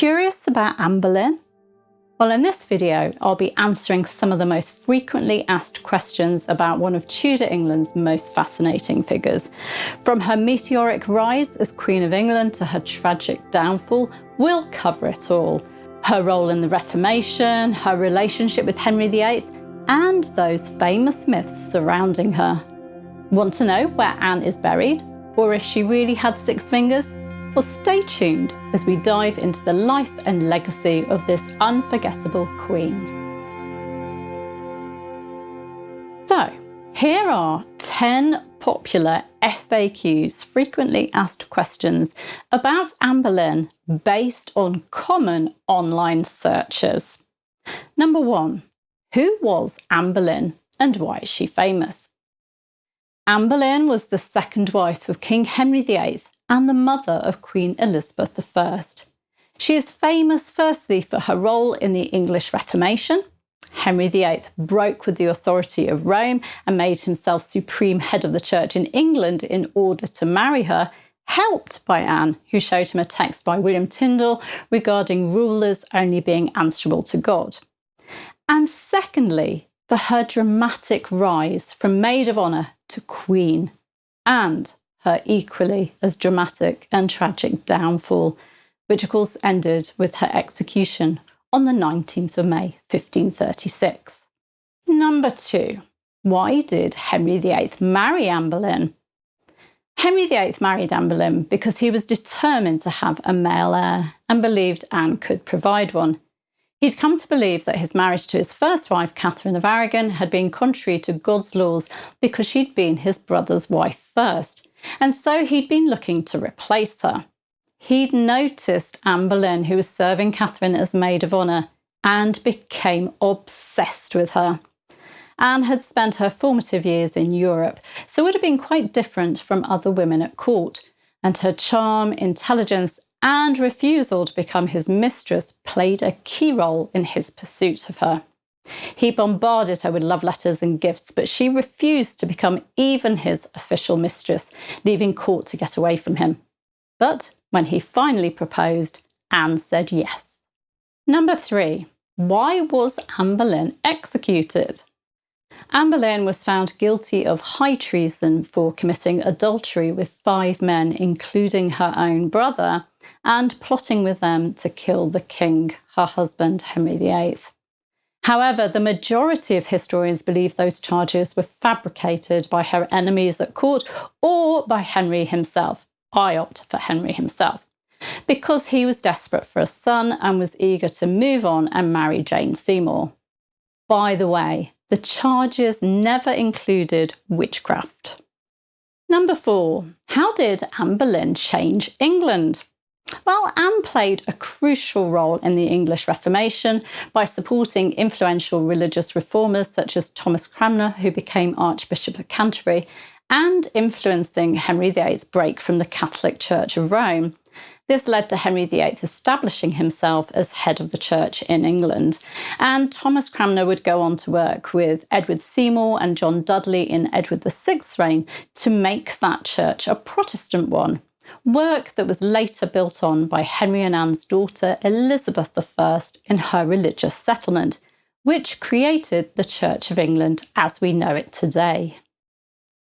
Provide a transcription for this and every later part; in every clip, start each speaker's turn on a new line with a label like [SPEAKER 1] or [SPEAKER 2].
[SPEAKER 1] Curious about Anne Boleyn? Well, in this video, I'll be answering some of the most frequently asked questions about one of Tudor England's most fascinating figures. From her meteoric rise as Queen of England to her tragic downfall, we'll cover it all. Her role in the Reformation, her relationship with Henry VIII, and those famous myths surrounding her. Want to know where Anne is buried? Or if she really had 6 fingers? Well, stay tuned as we dive into the life and legacy of this unforgettable queen. So, here are 10 popular FAQs, frequently asked questions, about Anne Boleyn based on common online searches. Number 1. Who was Anne Boleyn and why is she famous? Anne Boleyn was the second wife of King Henry VIII and the mother of Queen Elizabeth I. She is famous firstly for her role in the English Reformation. Henry VIII broke with the authority of Rome and made himself supreme head of the church in England in order to marry her, helped by Anne, who showed him a text by William Tyndale regarding rulers only being answerable to God. And secondly, for her dramatic rise from maid of honour to queen, and her equally as dramatic and tragic downfall, which of course ended with her execution on the 19th of May 1536. Number 2. Why did Henry VIII marry Anne Boleyn? Henry VIII married Anne Boleyn because he was determined to have a male heir and believed Anne could provide one. He'd come to believe that his marriage to his first wife, Catherine of Aragon, had been contrary to God's laws because she'd been his brother's wife first, and so he'd been looking to replace her. He'd noticed Anne Boleyn, who was serving Catherine as maid of honour, and became obsessed with her. Anne had spent her formative years in Europe, so would have been quite different from other women at court, and her charm, intelligence, and refusal to become his mistress played a key role in his pursuit of her. He bombarded her with love letters and gifts, but she refused to become even his official mistress, leaving court to get away from him. But when he finally proposed, Anne said yes. Number 3. Why was Anne Boleyn executed? Anne Boleyn was found guilty of high treason for committing adultery with 5 men, including her own brother, and plotting with them to kill the king, her husband, Henry VIII. However, the majority of historians believe those charges were fabricated by her enemies at court or by Henry himself. I opt for Henry himself, because he was desperate for a son and was eager to move on and marry Jane Seymour. By the way, the charges never included witchcraft. Number 4. How did Anne Boleyn change England? Well, Anne played a crucial role in the English Reformation by supporting influential religious reformers such as Thomas Cranmer, who became Archbishop of Canterbury, and influencing Henry VIII's break from the Catholic Church of Rome. This led to Henry VIII establishing himself as head of the church in England. And Thomas Cranmer would go on to work with Edward Seymour and John Dudley in Edward VI's reign to make that church a Protestant one. Work that was later built on by Henry and Anne's daughter Elizabeth I in her religious settlement, which created the Church of England as we know it today.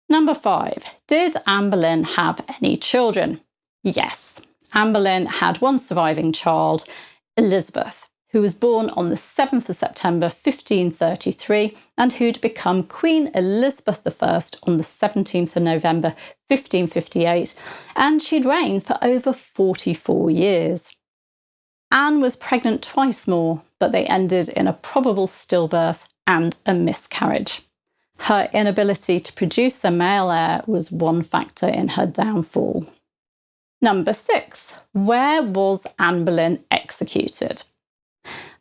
[SPEAKER 1] Number 5. Did Anne Boleyn have any children? Yes. Anne Boleyn had one surviving child, Elizabeth, who was born on the 7th of September 1533 and who'd become Queen Elizabeth I on the 17th of November 1558, and she'd reigned for over 44 years. Anne was pregnant twice more, but they ended in a probable stillbirth and a miscarriage. Her inability to produce a male heir was one factor in her downfall. Number 6. Where was Anne Boleyn executed?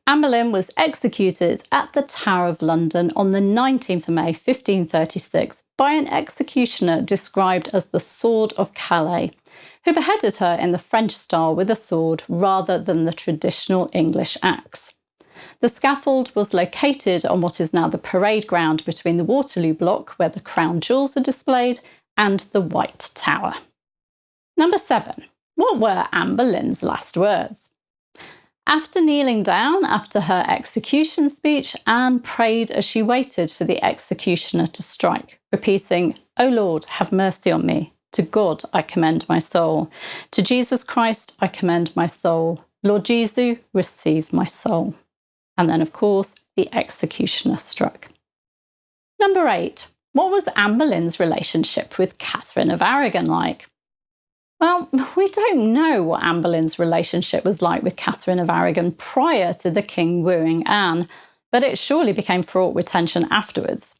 [SPEAKER 1] Anne Boleyn was executed at the Tower of London on the 19th of May 1536 by an executioner described as the Sword of Calais, who beheaded her in the French style with a sword rather than the traditional English axe. The scaffold was located on what is now the parade ground between the Waterloo block, where the crown jewels are displayed, and the White Tower. Number 7. What were Anne Boleyn's last words? After kneeling down after her execution speech, Anne prayed as she waited for the executioner to strike, repeating, "O Lord, have mercy on me. To God I commend my soul. To Jesus Christ I commend my soul. Lord Jesus, receive my soul." And then, of course, the executioner struck. Number 8. What was Anne Boleyn's relationship with Catherine of Aragon like? Well, we don't know what Anne Boleyn's relationship was like with Catherine of Aragon prior to the king wooing Anne, but it surely became fraught with tension afterwards.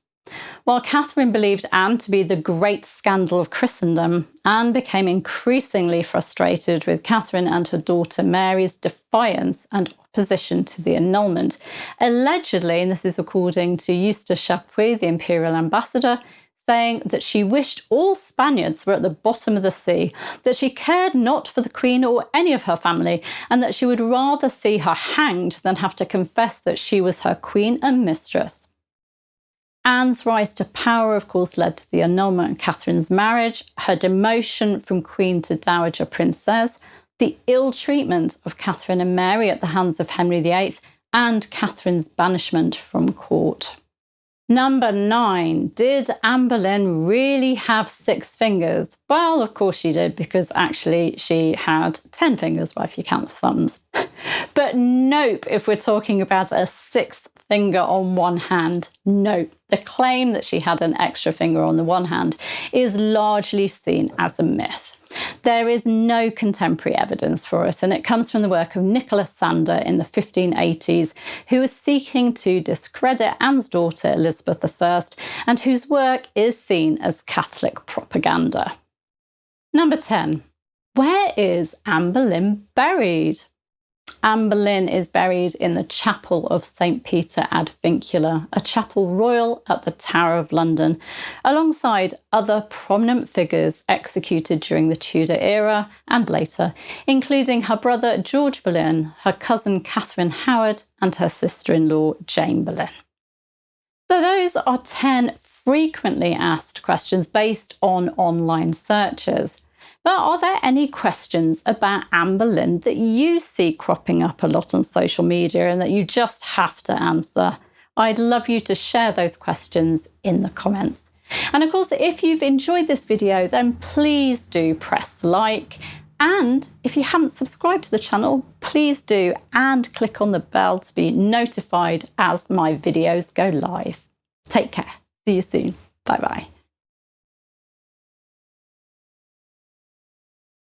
[SPEAKER 1] While Catherine believed Anne to be the great scandal of Christendom, Anne became increasingly frustrated with Catherine and her daughter Mary's defiance and opposition to the annulment. Allegedly, and this is according to Eustace Chapuis, the imperial ambassador, saying that she wished all Spaniards were at the bottom of the sea, that she cared not for the Queen or any of her family, and that she would rather see her hanged than have to confess that she was her queen and mistress. Anne's rise to power, of course, led to the annulment of Catherine's marriage, her demotion from queen to dowager princess, the ill treatment of Catherine and Mary at the hands of Henry VIII, and Catherine's banishment from court. Number 9. Did Anne Boleyn really have 6 fingers? Well, of course she did, because actually she had 10 fingers, well, if you count the thumbs. But nope, if we're talking about a 6th finger on one hand, nope. The claim that she had an extra finger on the one hand is largely seen as a myth. There is no contemporary evidence for it, and it comes from the work of Nicholas Sander in the 1580s, who was seeking to discredit Anne's daughter Elizabeth I, and whose work is seen as Catholic propaganda. Number 10. Where is Anne Boleyn buried? Anne Boleyn is buried in the Chapel of St. Peter ad Vincula, a chapel royal at the Tower of London, alongside other prominent figures executed during the Tudor era and later, including her brother George Boleyn, her cousin Catherine Howard, and her sister-in-law Jane Boleyn. So those are 10 frequently asked questions based on online searches. But are there any questions about Anne Boleyn that you see cropping up a lot on social media and that you just have to answer? I'd love you to share those questions in the comments. And of course, if you've enjoyed this video, then please do press like. And if you haven't subscribed to the channel, please do, and click on the bell to be notified as my videos go live. Take care. See you soon. Bye bye.